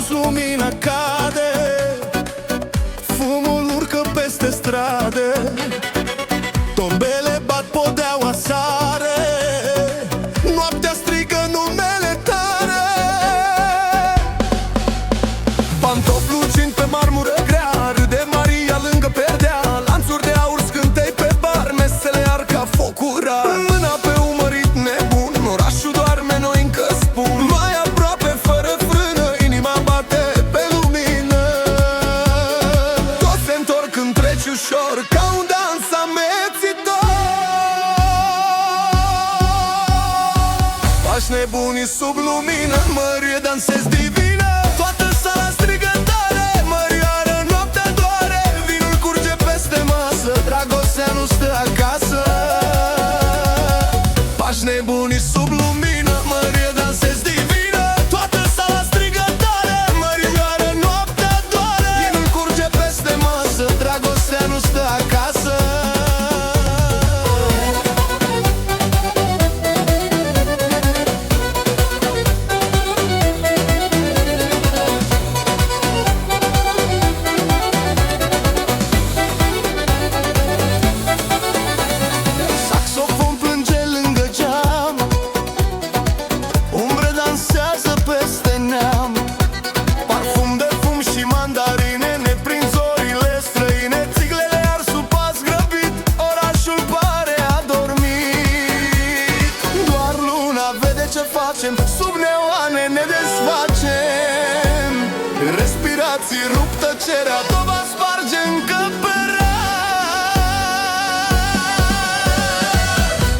sus lumina cade, fumul urcă peste strade, tombele bat, podeaua sare, noaptea strigă numele tare. Pantofi lucind pe marmură grea, râde Maria lângă perdea, lanțuri de aur scântei pe bar, mesele ard ca focul rar. Mâna pe umărit nebun, orașul doarme, noi încă spun, mai aproape fără frână, inima bate pe lumină. Toți se întorc când treci ușor, ca un dans amețitor. Pași nebunii sub lumină, Mărie dansezi divină, toată sala strigă tare, Mărioară, noaptea doare, vinul curge peste masă, dragostea nu stă acasă. Pași nebunii sub lumină, Mărie dansezi divină, toată sala strigă tare, Mărioară, noaptea doare, vinul curge peste masă, dragostea nu stă acasă. Saxofon plânge lângă geam, umbre dansează peste neam, parfum de fum și mandarine, ne prind zorile străine, țiglele ars sub pas grăbit, orașul pare adormit. Doar luna vede ce facem, sub neoane ne desfacem, respirații rup tăcerea, toba sparge încăperea.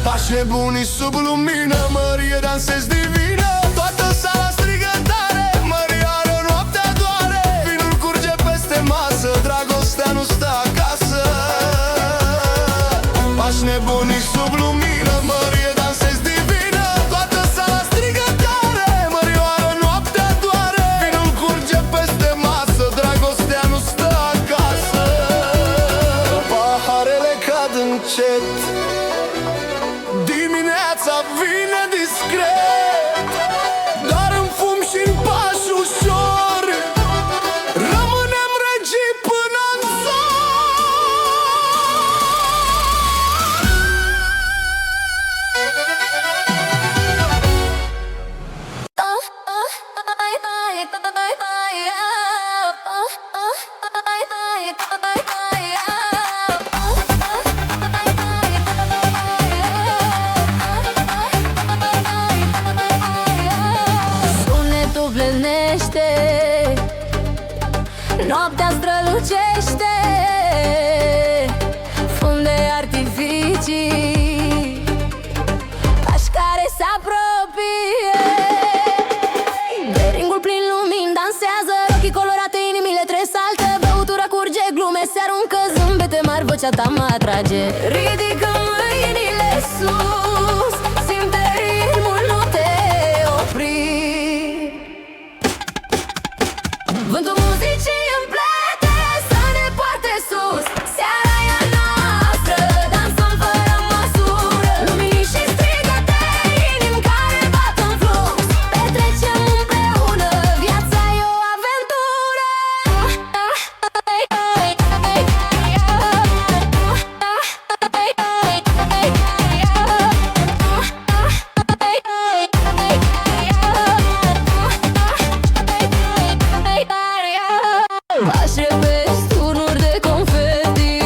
Pași nebunii sub lumină, Mărie dansezi divină, toată sala strigă tare, Mărioară, noaptea doare, vinul curge peste masă, dragostea nu stă acasă. Pași nebunii sub lumină, Mărie dansezi divină, toată sala strigă tare, Mărioară, noaptea doare, vinul curge peste masă, dragostea nu stă acasă. Paharele cad încet, dimineața vine discret, doar în fum și-n pași ușor, rămânem regii până-n Sunetul plănește, noaptea strălucește, fum de artificii, pași care se apropie. Beringul plin lumini dansează, ochii colorate, inimile tresaltă, băutura curge, glume se aruncă, zâmbete mari, vocea ta mă atrage. Ridică mâinile sus, simte ritmul, nu te opri. Vântul muzicii împlete să ne poarte sus, seara e a noastră, dansăm fără măsură, lumini și strigăte, inimi care bat în flux, petrecem împreună, viața e o aventură. Pași repezi, turnuri de confeti,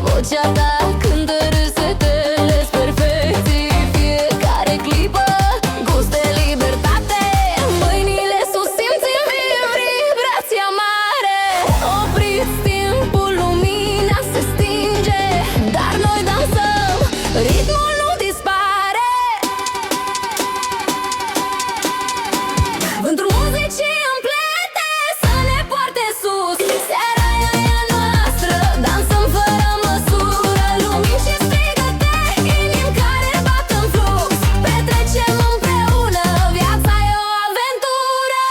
vocea ta cântă râsetele-s perfecții, fiecare clipă gust de libertate, mâinile sus simțim vibrația mare. Opriți timpul, lumina se stinge, dar noi dansăm, ritmul nu dispare. Vântul muzicii împlete să ne poarte sus, seara e a noastră, dansăm fără măsură, lumini și strigăte, inimi care bat în flux, petrecem împreună, viața e o aventură.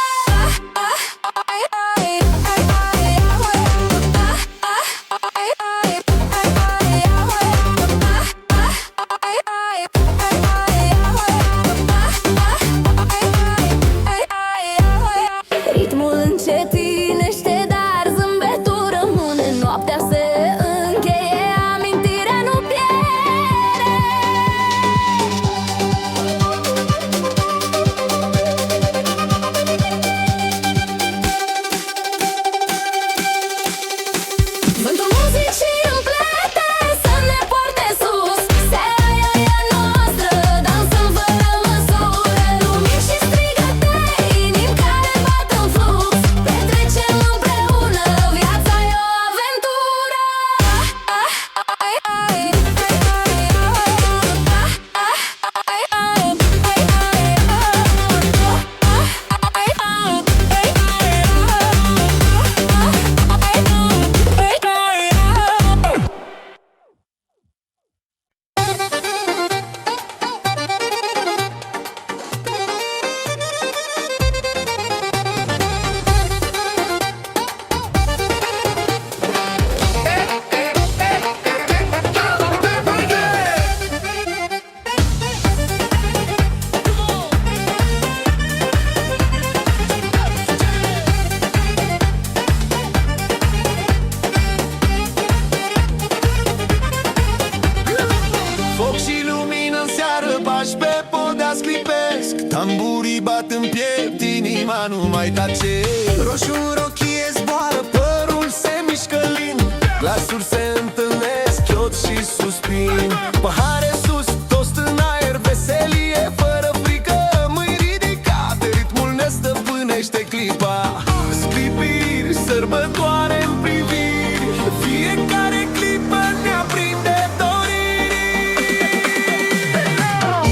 inima nu mai tace. Roșu în rochie zboară, părul se mișcă lin, glasuri se întâlnesc, chiot și suspin. Pahare sus, tost în aer, veselie fără frică, mâini ridicate, ritmul ne stăpânește clipa. Sclipiri, sărbătoare în priviri, fiecare clipă ne aprinde doriri.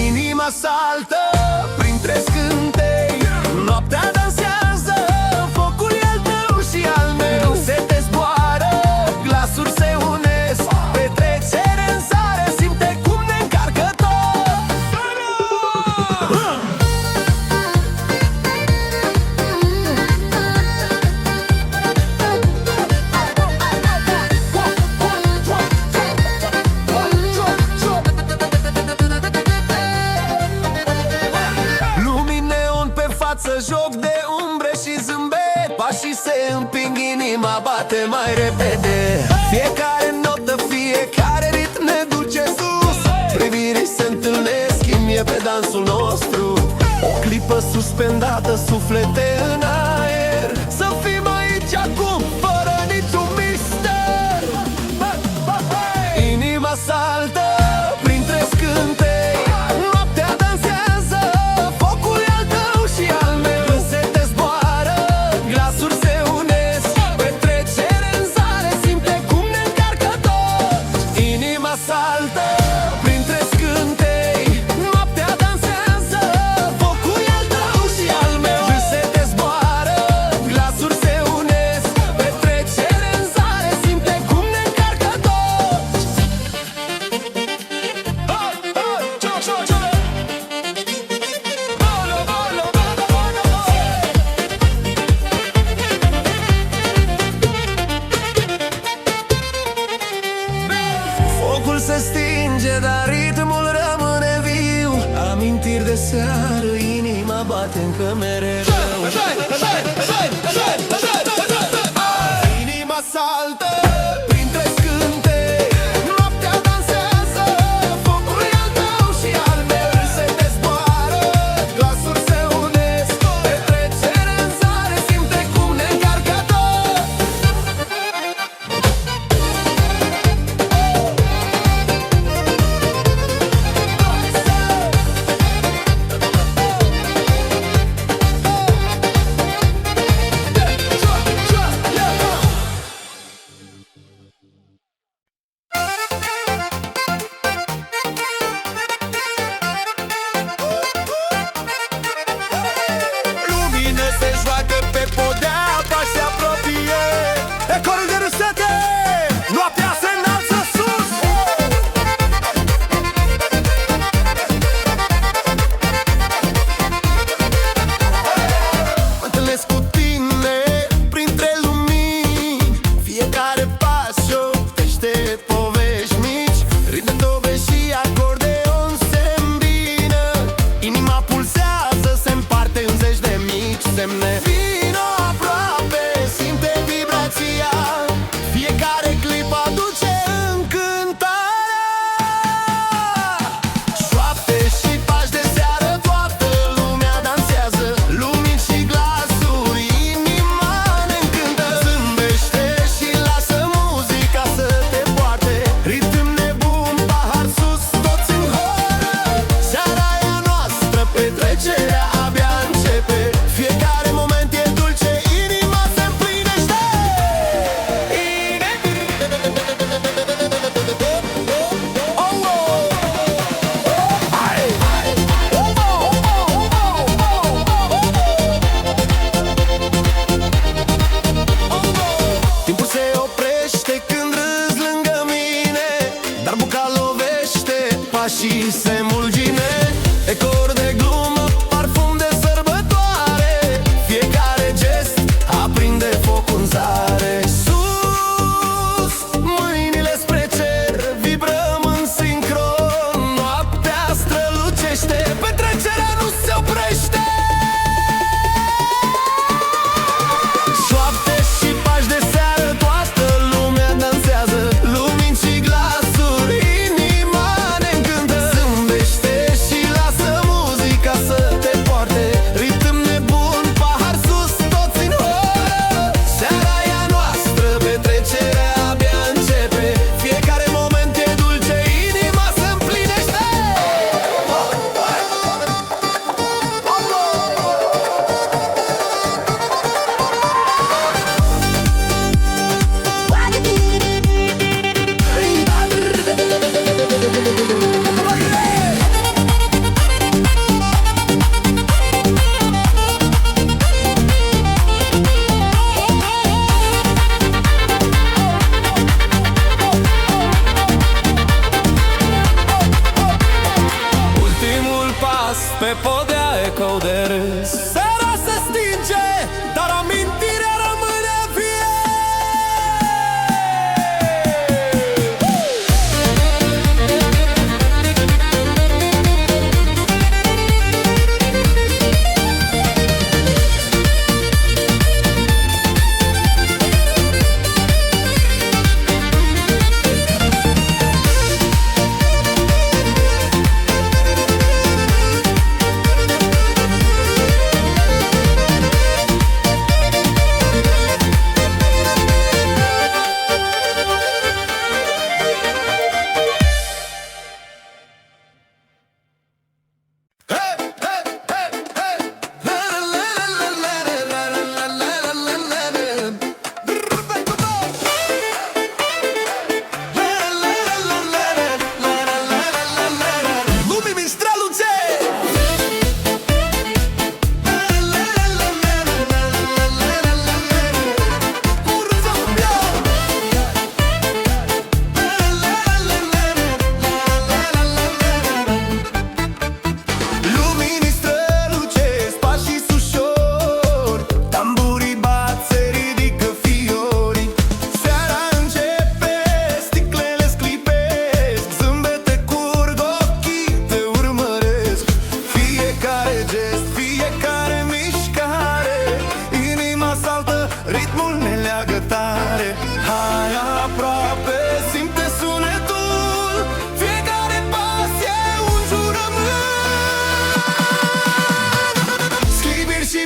Inima saltă printre scântei, noaptea dansează, focul e al tău și al meu. Se te zboară, glasuri se unesc, petrecere în zare, simte cum ne încarcă tot. Lumini neon pe față, joc de umbre și zâmbet, pașii se împing, inima bate mai repede. Fiecare notă, fiecare ritm ne duce sus, privirii se întâlnesc, chimie pe dansul nostru. O clipă suspendată, suflete în aer, să fim aici acum, fără niciun mister. Inima saltă printre scântei, noaptea dansează, focul e al tău și al meu. Se te zboară, glasuri se unesc, petrecere în zare, simte cum ne încarcă tot. Inima saltă printre scântei, noaptea dansează, focul e al tău și al meu. Se te zboară, glasuri se unesc, petrecere în zare, simte cum ne încarcă tot. Focul se stinge, dar ritmul rămâne viu. Amintiri de seară, inima bate încă mereu. Inima saltă printre scântei, noaptea dansează, focul e al tău și al meu. Se te zboară, glasuri se unesc, petrecere în zare, simte cum ne încarcă tot. Lumine se joacă pe podea, pași se apropie, ecorul de râsete, noaptea se înalță sus. Mă întâlnesc cu tine printre lumini, fiecare pas șoptește povești mici, ritm de tobe și acordeon se îmbină, inima pulsează, se împarte în zeci de mici semne. Vino aproape, simte vibrația, fiecare clip aduce încântarea. Șoapte și pași de seară, toată lumea dansează, lumini și glasuri, inima ne încântă. Zâmbește și lasă muzica să te poarte, ritm nebun, pahar sus, toți în hor. Seara e a noastră, petrecerea abia începe, fiecare moment e dulce, inima se împlinește. Timpul se oprește când râzi lângă mine, dar buca lovește, pașii se mulgine, ecor de glumă, parfum de sărbătoare, fiecare gest aprinde foc în zare. Sus, mâinile spre cer, vibrăm în sincron, noaptea strălucește, petrecerea nu se oprește. Șoapte și pași de seară, toată lumea dansează, lumini și glasuri, inima ne încântă. Zâmbește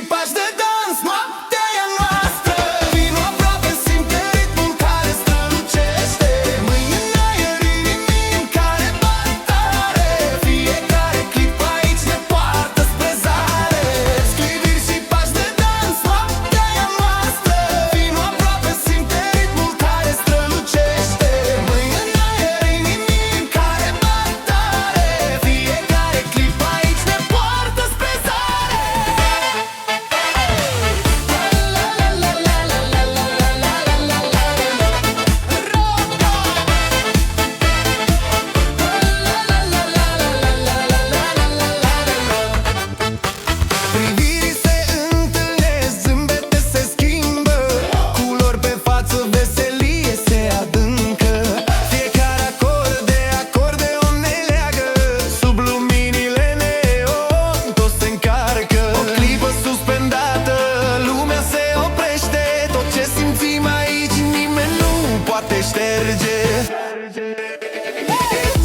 pași de dans, noaptea e a noastră. Vino aproape, simte ritmul care strălucește. Mâini în aer, inimi în care bat tare. Fiecare clip aici ne poartă spre zare. Scliviri și pași de dans, noaptea e a noastră. Vino aproape, simte ritmul care strălucește. Mâini în aer, inimi în care bat tare. Fiecare clip aici ne poartă spre zare. Privirii se întâlnesc, zâmbete se schimbă, culori pe față, veselie se adâncă. Fiecare acord de acordeon ne leagă, sub luminile neon tot se încarcă. O clipă suspendată, lumea se oprește. Tot ce simțim aici nimeni nu poate șterge.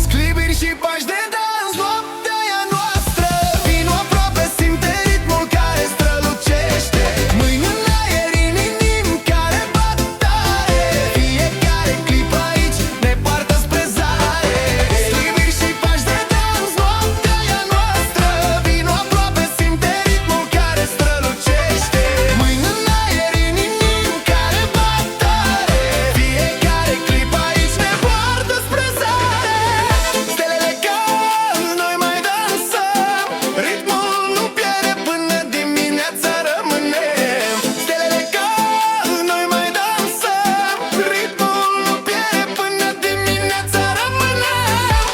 Sclibiri și pași de dans, noaptea e a noastră. Vino aproape, simte ritmul care strălucește. Mâini în aer, inimi care bat tare. Fiecare clip aici ne poartă spre zare. Sclibiri și pași de dans, noaptea e a noastră. Vino aproape, simte ritmul care strălucește. Mâini în aer, inimi care bat tare. Fiecare clip aici ne poartă spre zare. Stelele cad, noi mai dansăm. Ritmul nu pierde până dimineața rămânem. Stelele cad, noi mai dansăm. Ritmul nu pierde până dimineața rămânem.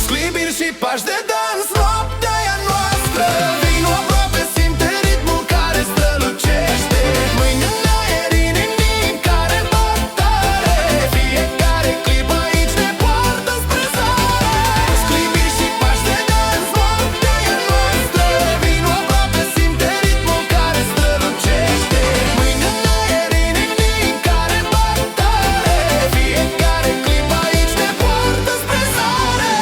Sclibiri și pași de dans, noaptea e a noastră. Vino aproape, simte ritmul care strălucește. Mâini în aer, inimi care bat tare. Fiecare clip aici ne poartă spre zare. Sclibiri și pași de dans, noaptea e a noastră. Vino aproape, simte ritmul care strălucește. Mâini în aer, inimi care bat tare. Fiecare clip aici ne poartă spre zare.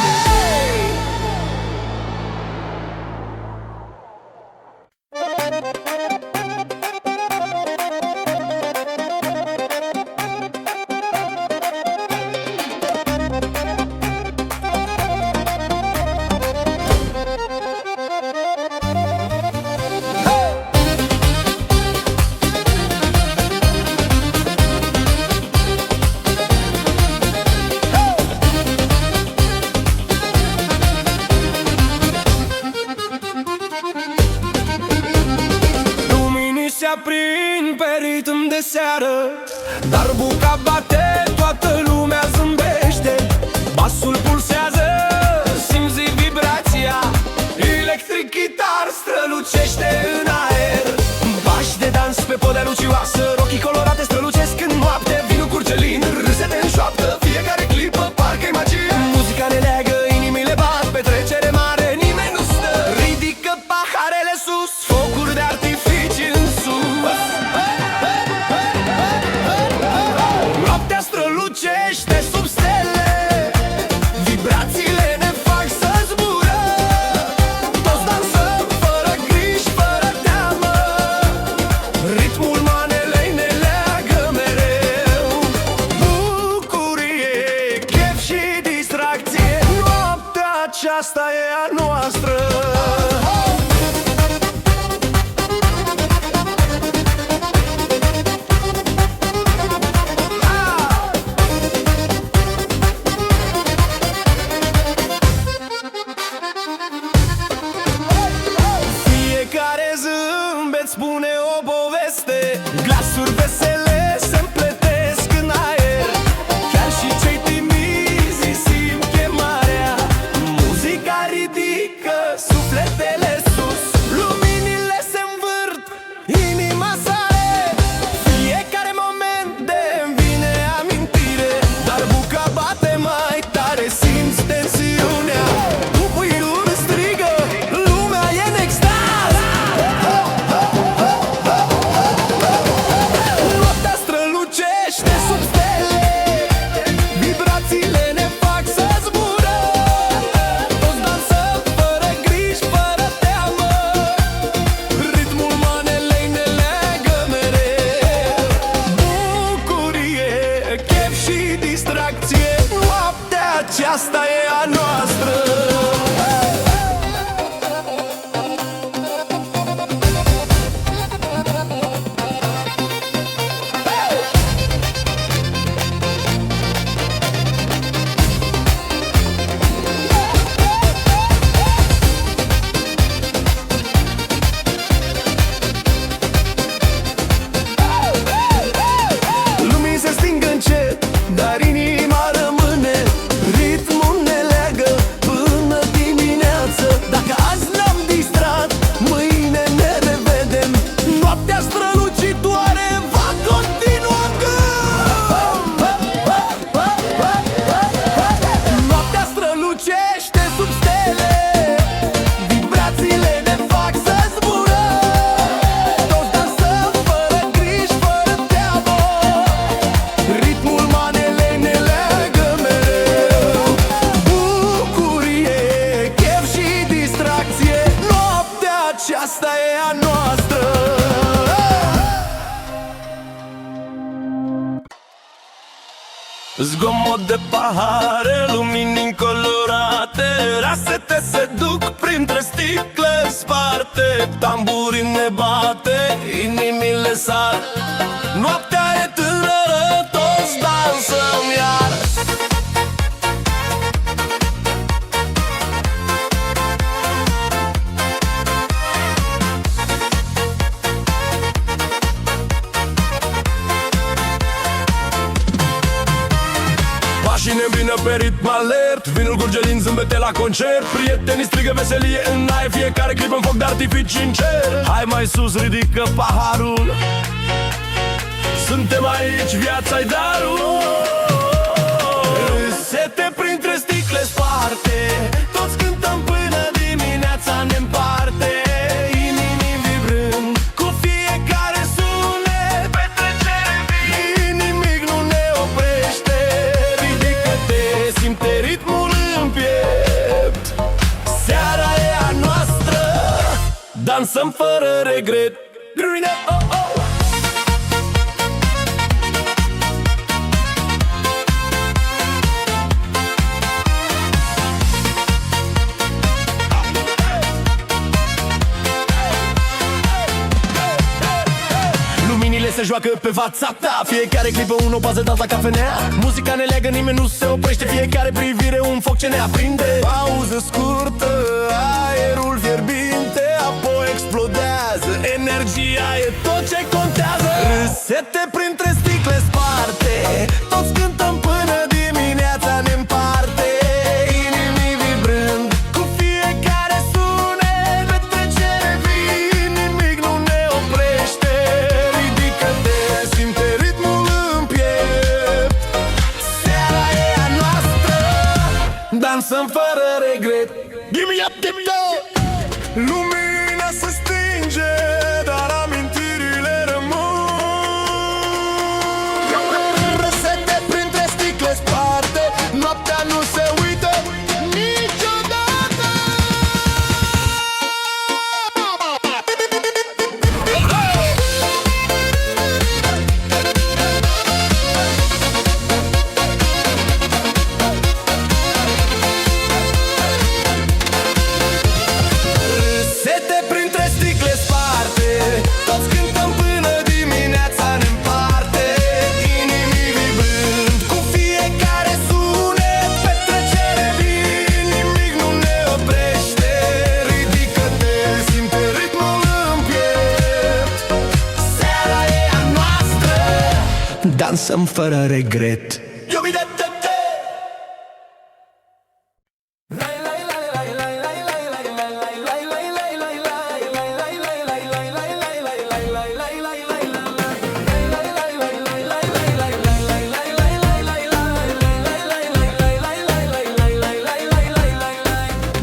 Luminii se aprind pe ritm de seară, darbuca bate, toată lumea zâmbește. Basul pulsează, simți vibrația, electric guitar strălucește în aer. Pași de dans pe podea lucioasă, rochii colorate strălucesc în noapte. Vinul curge lin, râsete în șoaptă, fiecare clipă parcă-i magie. Muzica ne leagă, inimile bat, petrecere mare, nimeni nu stă. Ridică paharele sus, focuri de artificii în sus. Noaptea strălucește sub stele, vibrațiile ne fac să zburăm. Toți dansăm fără griji, fără teamă, ritmul manelei ne leagă mereu. Bucurie, chef și distracție, noaptea aceasta e a noastră. Fiecare zâmbet spune o poveste, glasuri vesele se împletesc în aer. Chiar și cei timizi simt chemarea, muzica ridică sufletele sus. Luminile se învârt, inima sare, fiecare moment de-mi vine amintire. Darbuca bate mai tare, simți tensiunea, trupul în lume strigă, lumea e în extaz. Zgomot de pahare, lumini încolorate, rasete se duc printre sticle sparte, tamburii ne bate, inimile sar. Noaptea e tânără, toți dansăm iar. Pașii ne vină pe ritm alert, vinul curge din zâmbete la concert. Prietenii strigă veselie în aer, fiecare clip în foc de artificii în cer. Hai mai sus, ridică paharul, suntem aici, viața-i darul. Râsete printre sticle sparte, toți cântăm până dimineața ne împarte. Inimi vibrând, cu fiecare sunet, petrecere vie, nimic nu ne oprește. Ridică-te, simte ritmul în piept. Seara e a noastră, dansăm fără regret. Green up, oh, oh. Se joacă pe WhatsApp ta, fiecare clipă un opază dat la cafenea. Muzica ne leagă, nimeni nu se oprește, fiecare privire un foc ce ne aprinde. Pauză scurtă, aerul fierbinte, apoi explodează. Energia e tot ce contează. Râsete printre sticle sparte, toți cântăm până dimineața ne împarte. Inimii vibrând, cu fiecare sunet, petrecere vie, nimic nu ne oprește. Simte ritmul în piept. Seara e a noastră, dansăm fără regret. Give me up, give me up. Lumina se stinge, dar amintirile rămân. Râsete printre sticle sparte, noaptea nu se uită niciodată. Dansăm fără regret.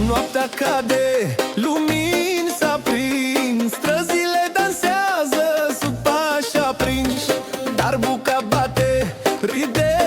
Noaptea cade, lumini s-aprind, străzile dansează sub pași aprinși. Dar buca bate, ride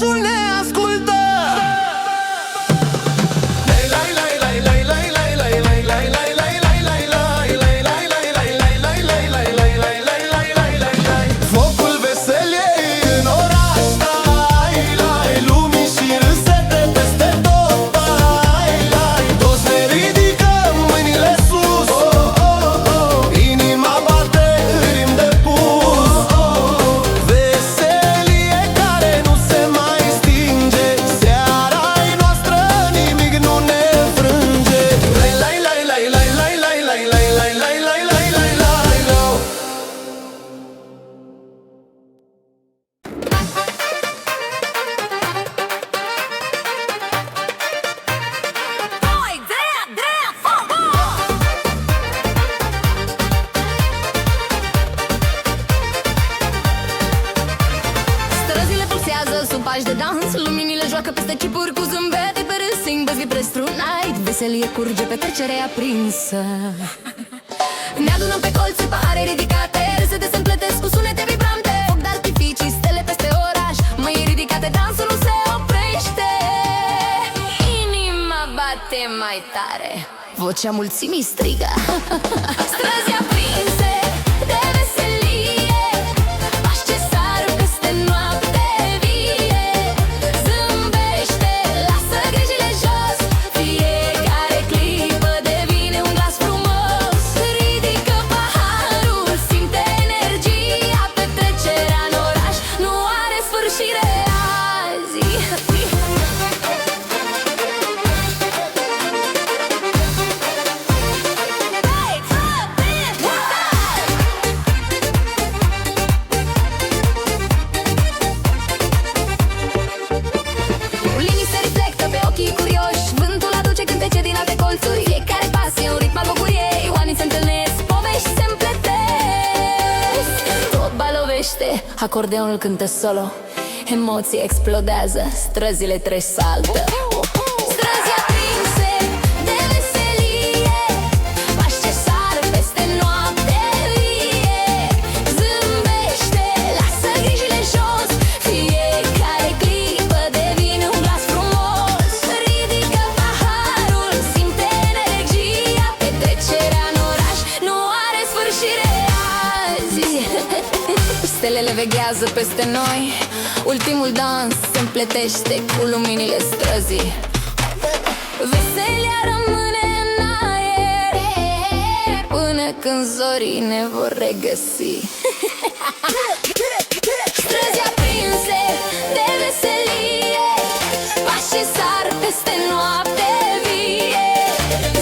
orașul ne ascultă. Focul veseliei în oraș, lumii și râsete peste tot, toți ne ridicăm mâinile sus, inima bate în ritm de pus. Veselie care nu se mai stinge, seara-i noastră, nimic nu ne frânge. Doi, drept, foc! Străzile pulsează sub pași de dans, luminile joacă peste chipuri cu zâmbete pe râs, sing băzghi prestrunait, veselie curge, petrecere aprinsă. Ne adunăm pe colțuri, pahare ridicate, râsete se împletesc cu sunete vibrante, foc de artificii, stele peste oraș, mâini ridicate, dansul nu se oprește. Inima bate mai tare, vocea mulțimii strigă. Străzi aprinse de veselie, pași ce sar peste noapte vie. Zâmbește, lasă grijile jos, fiecare clipă devine un glas frumos. Ridică paharul, simte energia, petrecerea în oraș nu are sfârșire azi. Linii se reflectă pe ochii curioși, vântul aduce cântece din alte colțuri, fiecare pas e un ritm al bucuriei, oamenii se întâlnesc, povești se împletesc. Tot balovește, acordeonul cântă solo, emoții explodează, străzile tresaltă. Străzi aprinse de veselie, pași ce sar peste noapte vie. Zâmbește, lasă grijile jos, fiecare clipă devine un glas frumos. Ridică paharul, simte energia, petrecerea în oraș nu are sfârșire azi. Stelele veghează peste noi, ultimul dans se împletește cu luminile străzii. Veselia rămâne în aer până când zorii ne vor regăsi. Străzi aprinse de veselie, pași ce sar peste noapte vie.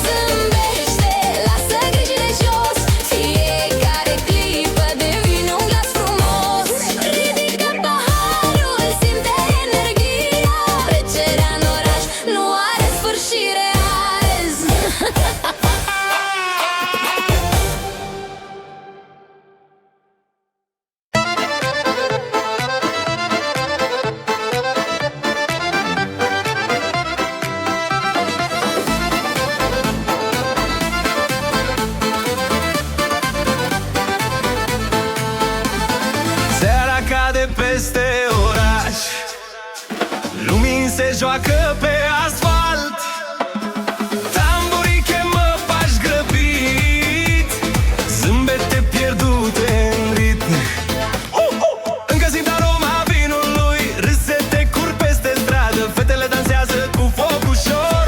Zâmbește, lasă grijile jos, fiecare clipă devine un glas frumos. Ridică paharul, simte energia, trecerea în oraș nu are sfârșire azi. Seara cade peste oraș, lumini se joacă pe asfalt, tamburii chemă pași grăbit, zâmbete pierdute în ritm. Încă simt aroma vinului, râsete curg peste stradă, fetele dansează cu foc ușor.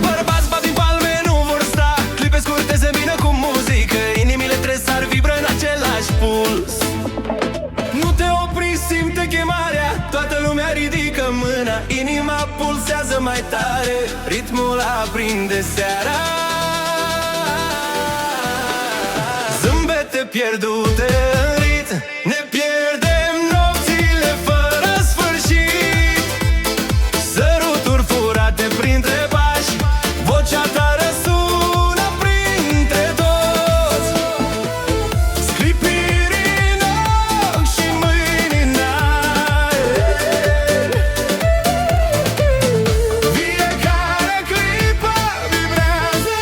Bărbați bat din palme, nu vor sta, clipe scurte se mină cu muzică, inimile tresar vibră în același puls. Nu te opri, simte chemarea, toată lumea ridică mâna, inima pulsează mai tare, ritmul aprinde seara. Zâmbete pierdute în ritm, ne pierdem nopțile fără sfârșit. Săruturi furate printre pași, vocea ta răsună printre toți. Sclipiri în ochi și mâini în aer, fiecare clipă vibrează.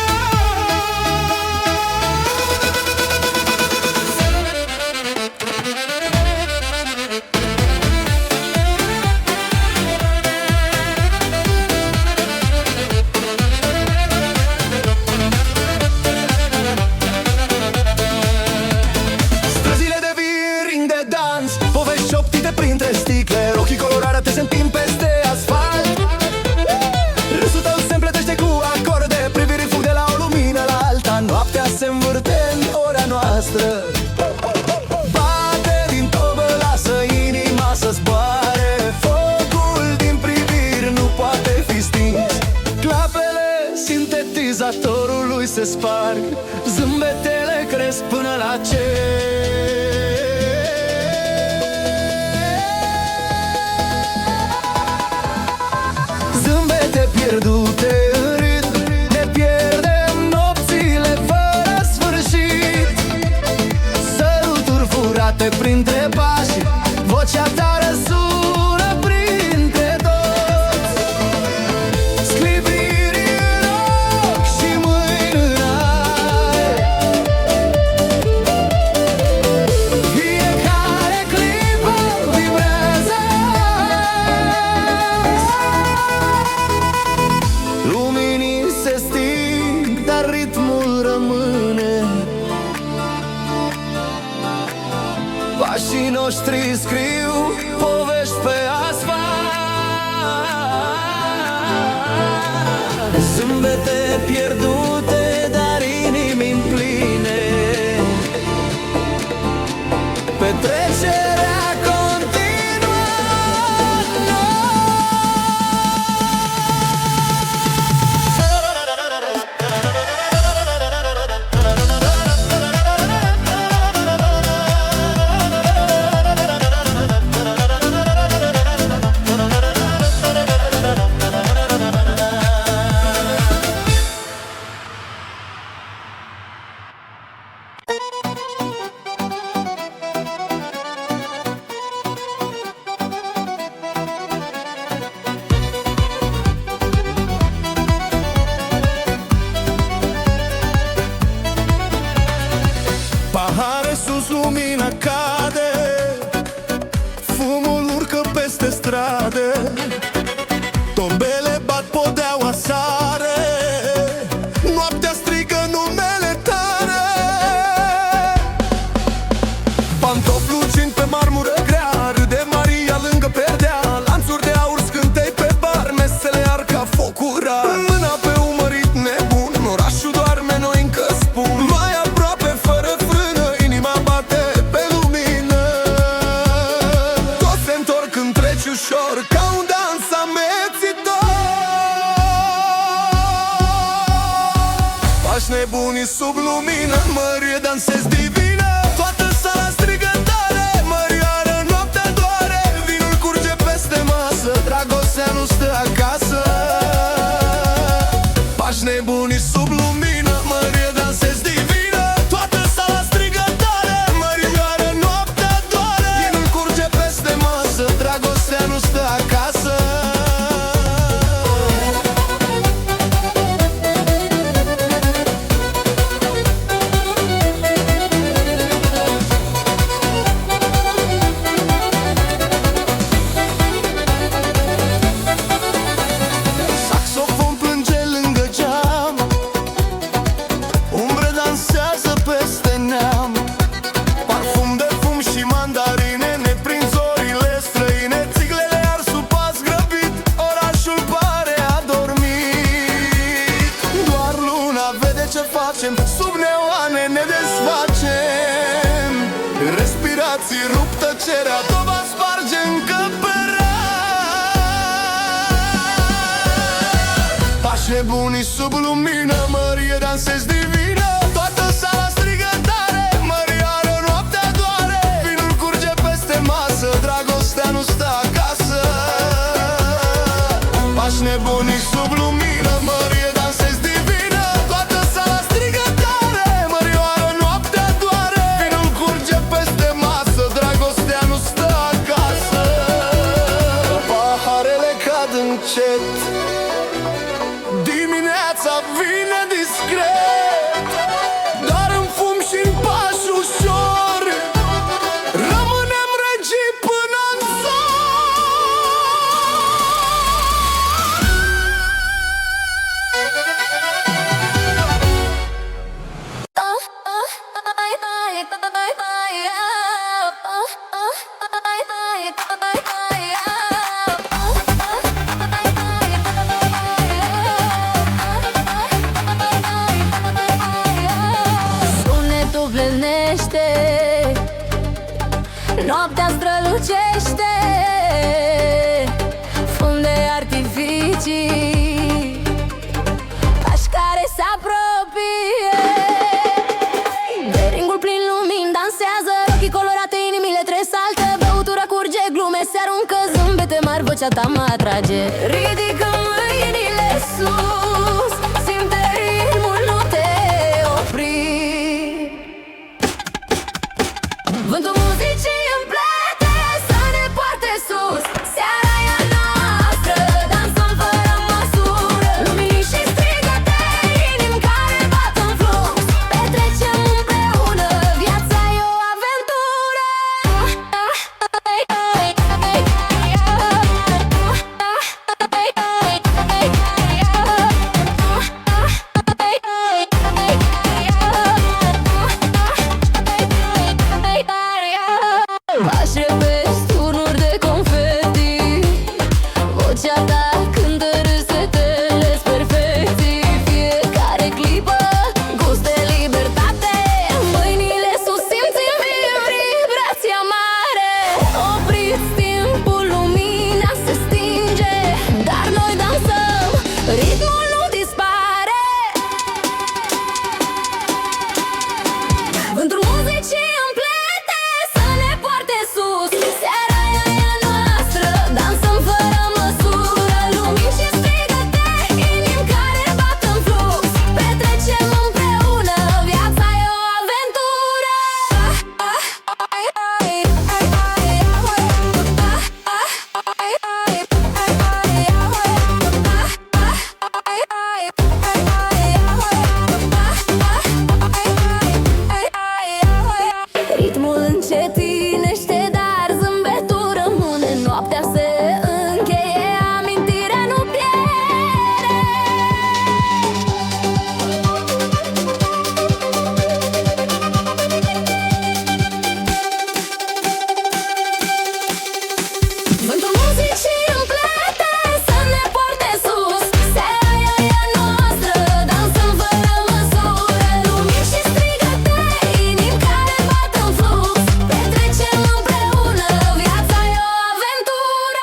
se sparg, zâmbetele cresc până la cer. Zâmbete pierdute în ritm, ne pierdem nopțile fără sfârșit. Săruturi furate printre pași, vocea ta răsună printre toți. Sclipiri în ochi și mâini în aer, fiecare clipă vibrează. Luminii se sting, dar ritmul rămâne. Pașii noștri scriu povești pe asfalt. Zâmbete pierdute, dar inimi pline. Petrecerea continuă. Pahare sus, lumina cade, fumul urcă peste strade, tombele bat, podeaua sare, noaptea strigă numele tale. Pantofi lucind pe marmură grea, râde Maria lângă perdea, lanțuri de aur scântei pe bar, mesele ard ca focul rar. Mâna pe umărit nebun, orașul doarme, noi încă spun. Mai aproape, fără frână, inima bate pe lumină. Toți se întorc când treci ușor, ca un dans amețitor. Pași nebunii sub lumină, Mărie dansezi divină. Toată sala strigă tare, Mărioară, noaptea doare. Vinul curge peste masă, dragostea nu stă acasă. Pași nebunii sub lumină, Mărie dansezi divină. Toată sala strigă tare, Mărioară, noaptea doare. Vinul curge peste masă, dragostea nu stă acasă. Saxofon plânge lângă geam, umbre dansează peste neam. Parfum de fum și mandarine, ne prind zorile străine. Țiglele ard sub pas grăbit, orașul pare adormit. Doar luna vede ce facem, sub neoane ne desfacem. Respirații rup tăcerea, doba sparge încăperea. Pași nebunii sub lumină, Mărie dansezi divină. Toată sala strigă tare, Mărioară, noaptea doare. Vinul curge peste masă, dragostea nu stă acasă. Pași nebunii sub lumină, Mărie dansezi divină. Toată sala strigă tare, Mărioară, noaptea doare. Vinul curge peste masă, dragostea nu stă acasă. Paharele cad încet, dimineața vine discret. Doar în fum și-n pași ușor, rămânem regii până-n se aruncă zâmbete mari, vocea ta mă atrage. Ridică mâinile sus, simte ritmul, nu te opri. Vântul muzicii îmi plete să ne poarte sus. Seara e a noastră, dansăm fără măsură. Lumini și strigăte, inimi care bat în flux. Petrecem împreună, viața e o aventură. Aș repezi turnuri de confeti, vocea ta cântă râsetele-s perfecții. Fiecare clipă gust de libertate, mâinile sus simțim vibrația mare. Opriți timpul, lumina se stinge, dar noi dansăm, ritmul nu dispare. Vântul muzicii îmi plete să ne poarte sus. Seara e a noastră, dansăm fără măsură. Lumini și strigăte, inimi care bat în flux. Petrecem împreună, viața e o aventură. Ritmul încetinește, dar zâmbetul rămâne. Noaptea se încheie, amintirea nu pierde. Vântul muzicii îmi plete să ne poarte sus. Seara e a noastră, dansăm fără măsură. Lumini și strigăte, inimi care bat în flux. Petrecem împreună, viața e o aventură.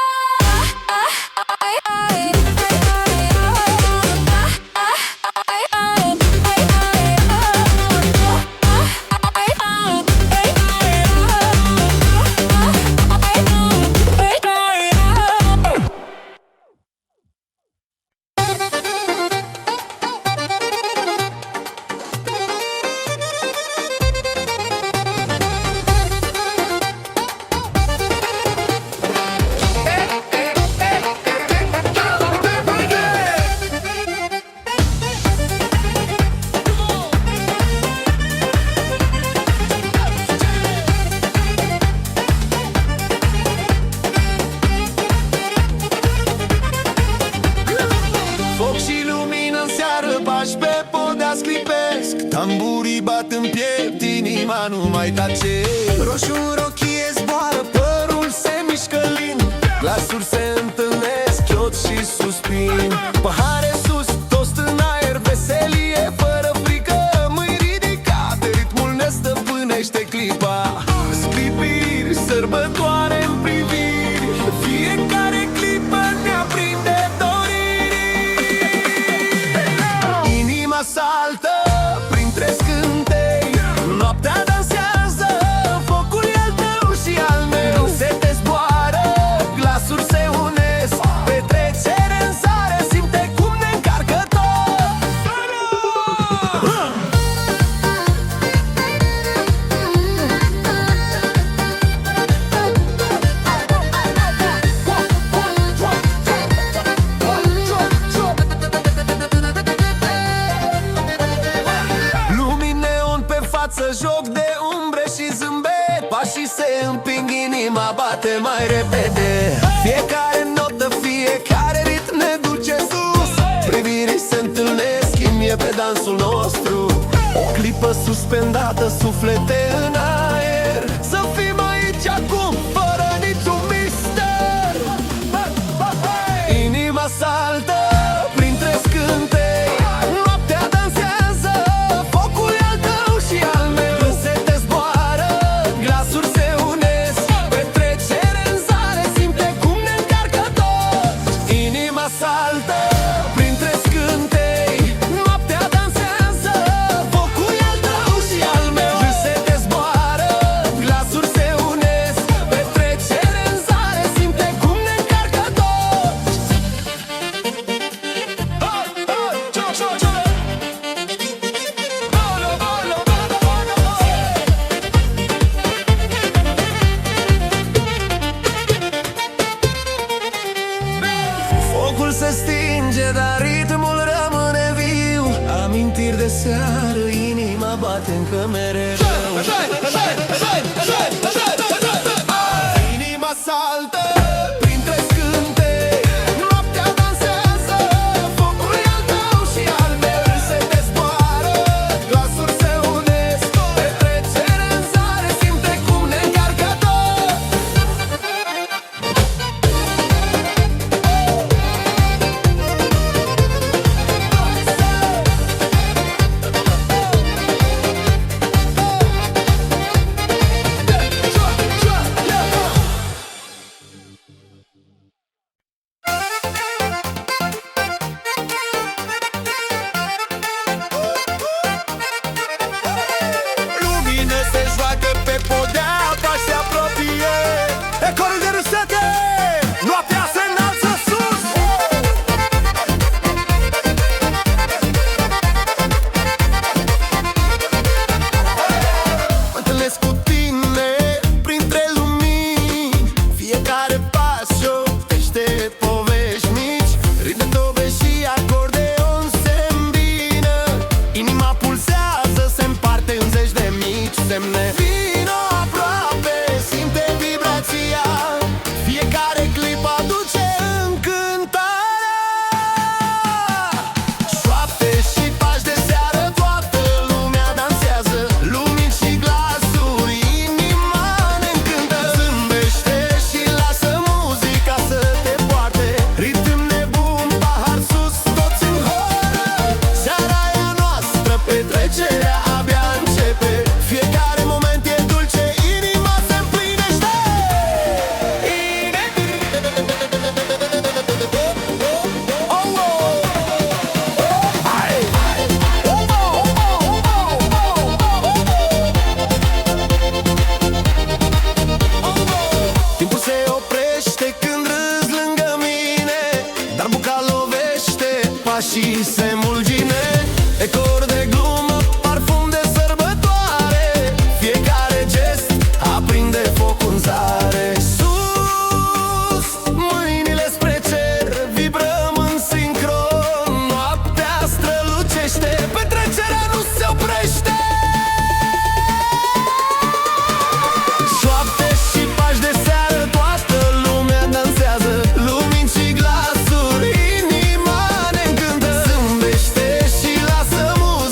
Foc și lumină în seară, bași pe podea sclipesc. Tamburii bat în piept, inima nu mai tace. Roșu în rochie zboară, părul se mișcă lin. Glasuri se întâlnesc, chiot și suspin. Pahare sus, tost în aer, veselie fără frică. Mâini ridicate, ritmul ne stăpânește clipa. Sclipiri, sărbătoare în priviri, fiecare clipă ne aprinde doriri. Inima saltă printre scântei, noaptea dansează, focul e al tău și al meu. Se te zboară, glasuri se unesc, petrecere în zare, simte cum ne încarcă tot. Lumini neon pe față, joc de umbre și zâmbet. Pașii se împing, inima bate mai repede. Fiecare notă, fiecare ritm ne duce sus. Privirii se întâlnesc, chimie pe dansul nostru. O clipă suspendată, suflete în aer. Să fim aici acum, fără niciun mister. Inima saltă printre scântei, noaptea dansează, focul e al tău și al meu. Râsete zboară, glasuri se unesc, petrecere în zare, simte cum ne încarcă tot. Inima saltă printre scântei, noaptea dansează, focul e al tău și al meu. Râsete zboară, se stinge, dar ritmul rămâne viu. Amintiri de seară, inima bate încă mereu. Inima saltă printre scântei, noaptea dansează, focul e al tău și al meu se dezboară. Glasuri se unesc, petrecere în zare, simte cum ne încarcă tot. Lumine se joacă pe podea, pași se apropie. Ecorul de râsete, noaptea se înalță sus. Mă întâlnesc cu tine printre lumini, fiecare pas șoptește povești mici. Ritme, tobe și acordeon se îmbină, inima pulsează, se împarte în zeci de mici semne. Vino aproape, simte vibrația, fiecare clip aduce încântarea. Șoapte și pași de seară, toată lumea dansează, lumini și glasuri, inima ne încântă. Zâmbește și lasă muzica să te poarte, ritm nebun, pahar sus, toți în horă. Seara e a noastră, petrecerea abia începe, fiecare moment e dulce, inima se împlinește. Timpul se oprește când râzi lângă mine, dar buca lovește, pașii se mulgine. Ecor de glumă, parfum de sărbătoare, fiecare gest aprinde foc în zare. Sus, mâinile spre cer, vibrăm în sincron, noaptea strălucește, petrecerea nu se oprește. Șoapte și pași de seară, toată lumea dansează, lumini și glasuri, inima ne încântă. Zâmbește și lasă muzica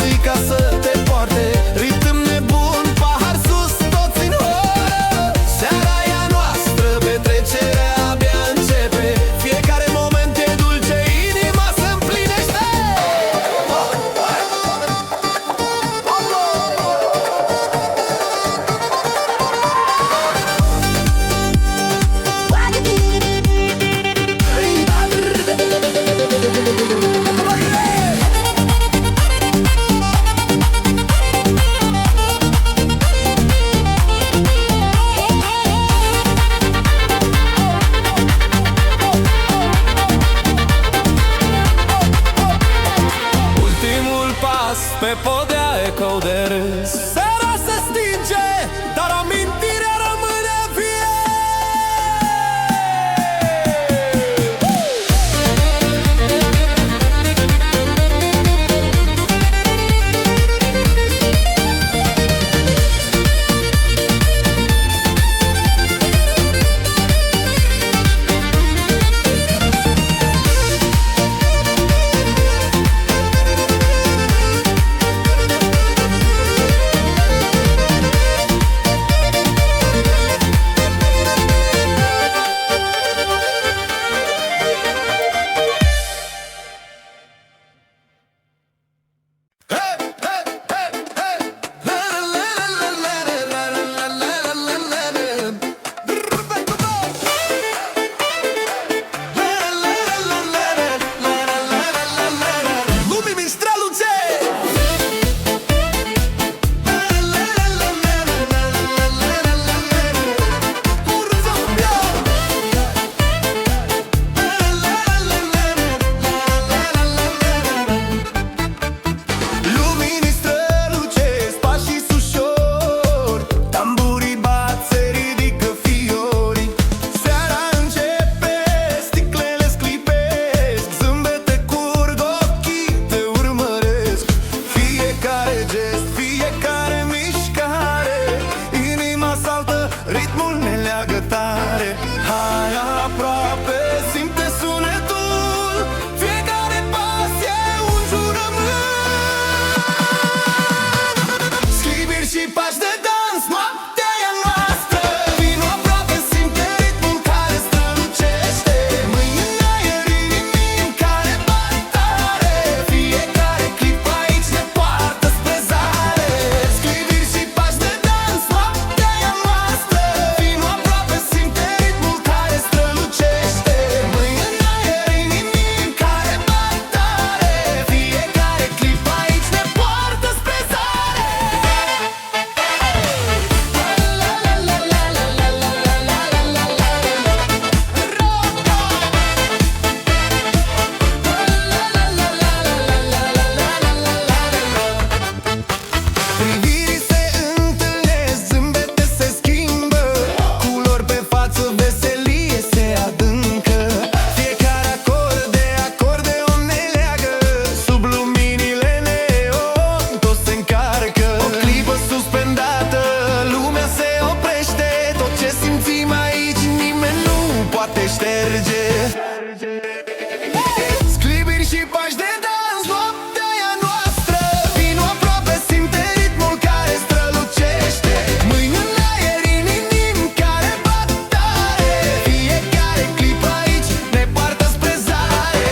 Sclibiri și pași de dans, noaptea e a noastră. Vino aproape, simte ritmul care strălucește. Mâini în aer, inimi care bat tare. Fiecare clipă aici ne poartă spre zare.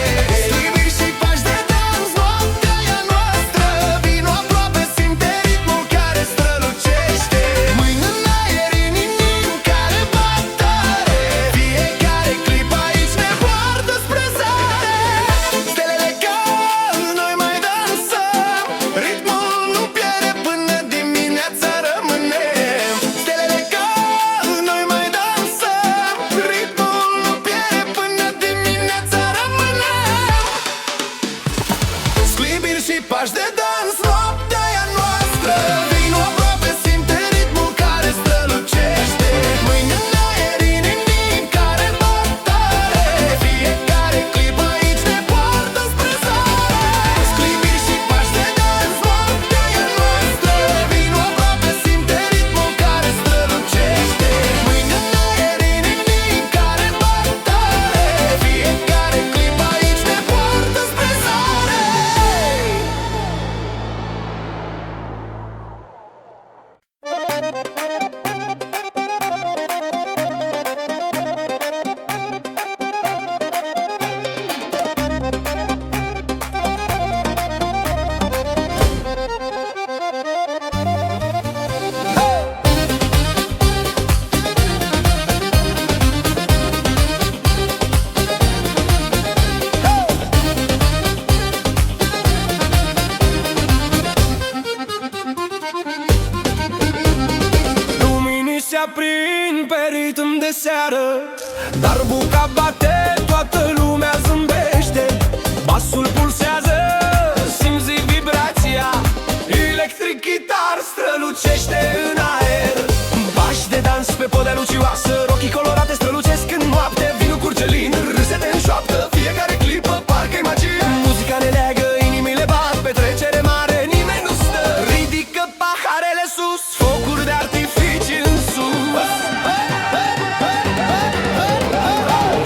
Sclibiri și pași de dans, noaptea e a noastră. Vino aproape, simte ritmul care strălucește. Mâini în aer, inimi care bat tare. Fiecare clipă aici ne poartă spre zare. Stelele cad, noi mai dansăm. Ritmul nu pierde până dimineața rămânem. Stelele cad, noi mai dansăm. Ritmul nu pierde până dimineața rămânem. Sclibiri și pași de dans, noaptea e a noastră. Vino aproape, simte ritmul care strălucește. Mâini în aer, inimi care bat tare. Fiecare clipă aici ne poartă spre zare. Sclibiri și pași de dans, noaptea e a noastră. Vino aproape, simte ritmul care strălucește. Mâini în aer, inimi care bat tare. Fiecare clipă aici ne poartă spre zare. Luminii se aprind pe ritm de seară. Darbuca bate, toată lumea zâmbește. Basul pulsează, simți vibrația. Electric guitar strălucește în aer. Pași de dans pe podea lucioasă. Rochii colorate strălucesc în noapte. Vinul curge lin, râsete în șoaptă. Fiecare clipă parcă-i magie. Muzica ne leagă, inimile bat. Petrecere mare, nimeni nu stă. Ridică paharele sus, focuri de artificii în sus.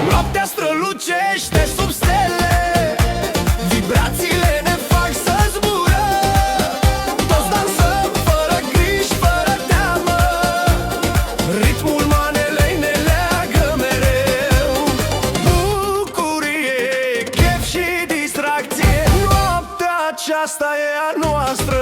Noaptea strălucește sub stele. Vibrațiile ne fac să zburăm. Toți dansăm fără griji, fără teamă. Ritmul manelei ne leagă mereu. Bucurie, chef și distracție. Noaptea aceasta e a noastră.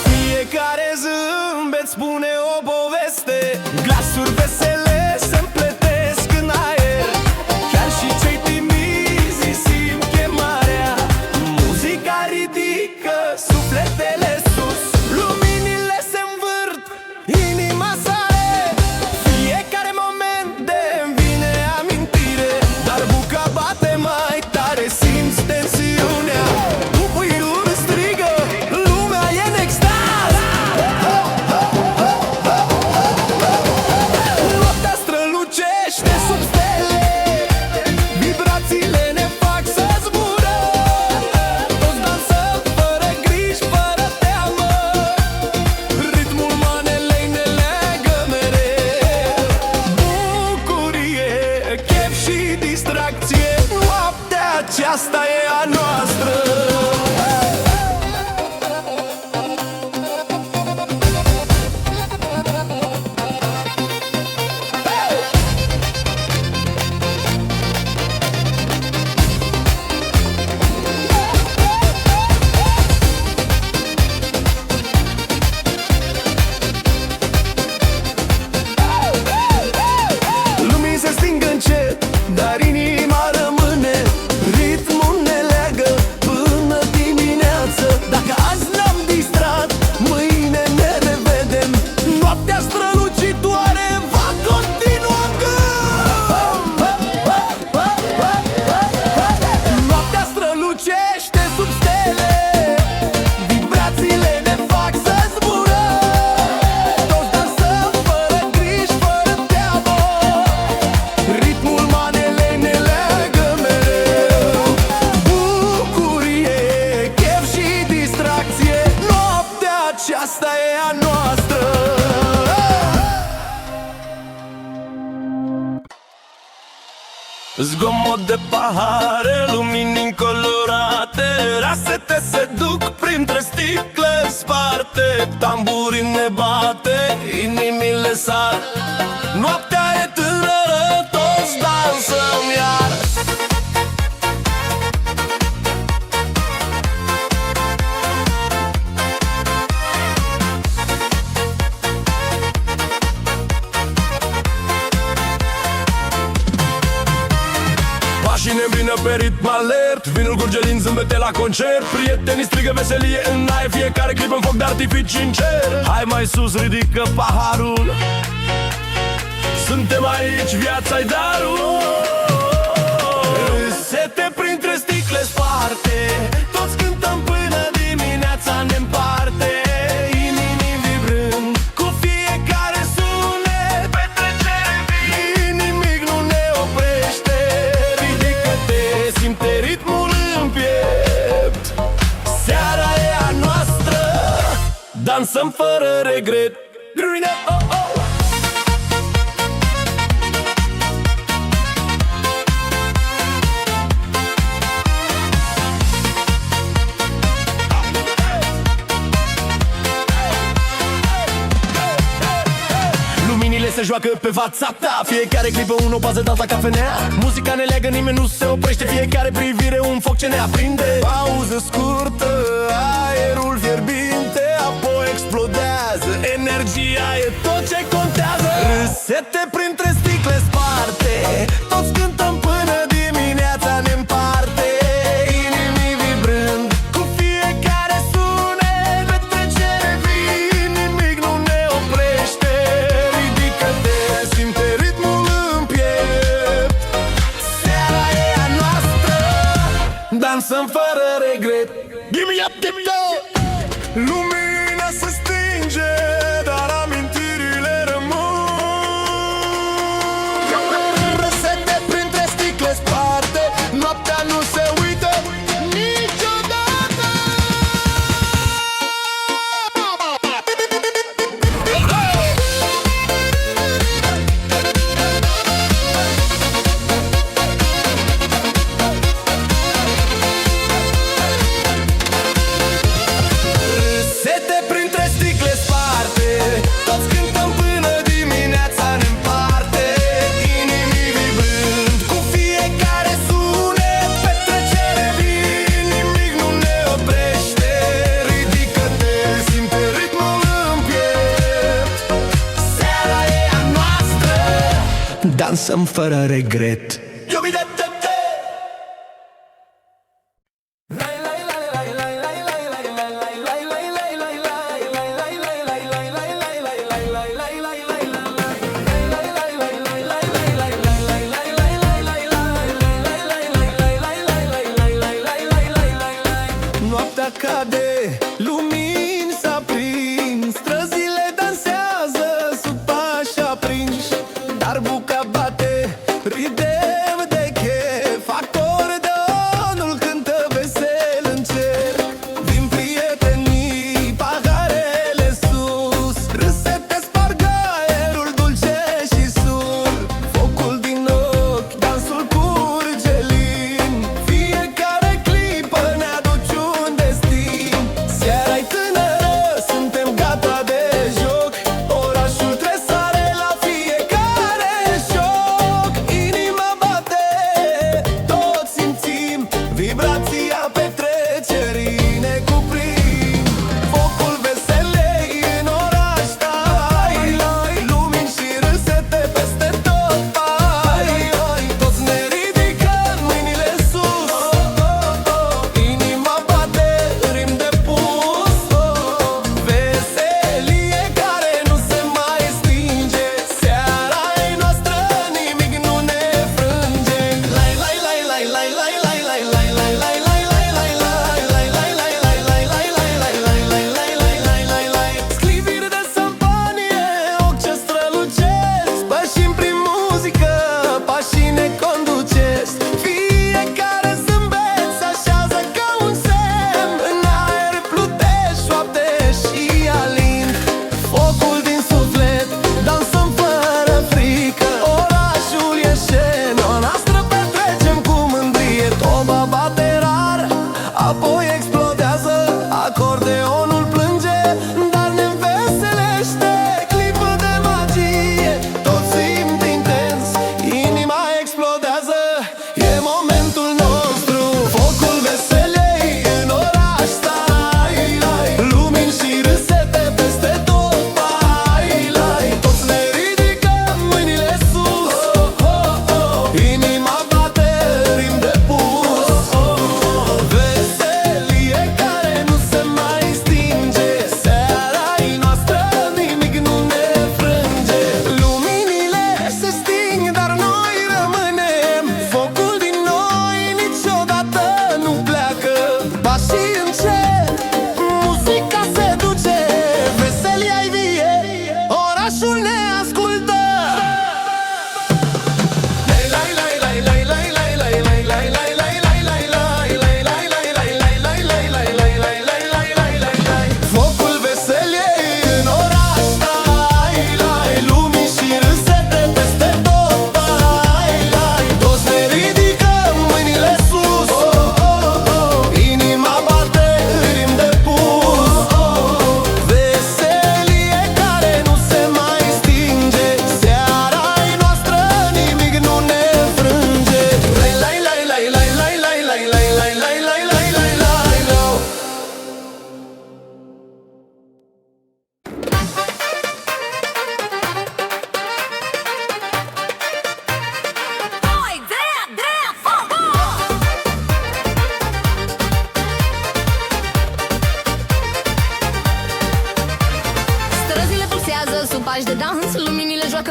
Fiecare zâmbet spune o poveste. Glasuri vesele se împletesc în aer. Chiar și cei timizi simt chemarea. Muzica ridică sufletele sus. Luminile se învârt, inima sare. Fiecare moment de-mi vine amintire. Dar buca bate mai tare, simți tensiunea. Puiul strigă, lumea e în extaz. Noaptea strălucește sub stele. Vibrațiile ne fac să zburăm. Toți dansăm fără griji, fără teamă. Ritmul manelei ne leagă mereu. Bucurie, chef și distracție. Noaptea aceasta e a noastră. Lumii se sting încet, dar inima rămâne. Ritmul ne leagă până dimineață. Dacă azi ne-am distrat, mâine ne revedem. Noaptea strălucitoare va continua încă. Noaptea strălucește sub stele. Vibrațiile ne fac să zburăm. Toți dansăm fără griji, fără teamă. Ritmul Zgomot de pahare, lumini încolorate, rasete se duc printre sticle sparte, tamburii ne bate, inimile sar. Noaptea e tânără, toți dansăm iar. Mașini în vină pe ritm alert, vinul curge din zâmbete la concert. Prietenii strigă veselie în aer, fiecare clip în foc de artificii în cer. Hai mai sus, ridică paharul, suntem aici, viața-i darul. Râsete printre sticle sparte, toți cântăm până dimineața ne împarte. Inimi vibrând, cu fiecare sunet, petrecere vii, nimic nu ne oprește. Ridică-te, simte ritmul în piept, seara e a noastră, dansăm fără regret. Oh, oh. Se joacă pe fața ta, fiecare clipă un opaz de dans la cafenea. Muzica ne leagă, nimeni nu se oprește, fiecare privire un foc ce ne aprinde. Pauză scurtă, aerul fierbinte, apoi explodează. Energia e tot ce contează. Râsete printre sticle sparte, toți cântăm până dimineața ne împarte. Inimii vibrând, cu fiecare sunet, petrecere vii, nimic nu ne oprește. Simte ritmul în piept, seara e a noastră, dansăm fără regret. Give me up, give me up. Lumina se stinge, dar amintirile rămân. Răsete printre sticle sparte, noaptea nu se uită niciodată. Dansăm fără regret. Noaptea cade, lumini s-aprind, străzile dansează sub pași aprinși, dar buca bate, ride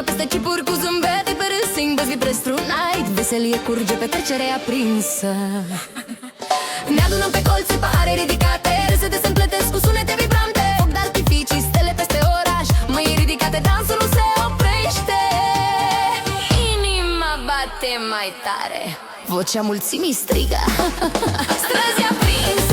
peste chipuri cu zâmbete pe râs, sing băzghi prestrunait, veselie curge, petrecere aprinsă. Ne adunăm pe colțe, pahare ridicate, râsete se împletesc cu sunete vibrante, foc d'artificii, stele peste oraș, mâini ridicate, dansul nu se oprește. Inima bate mai tare, vocea mulțimii strigă. Străzi aprinsă.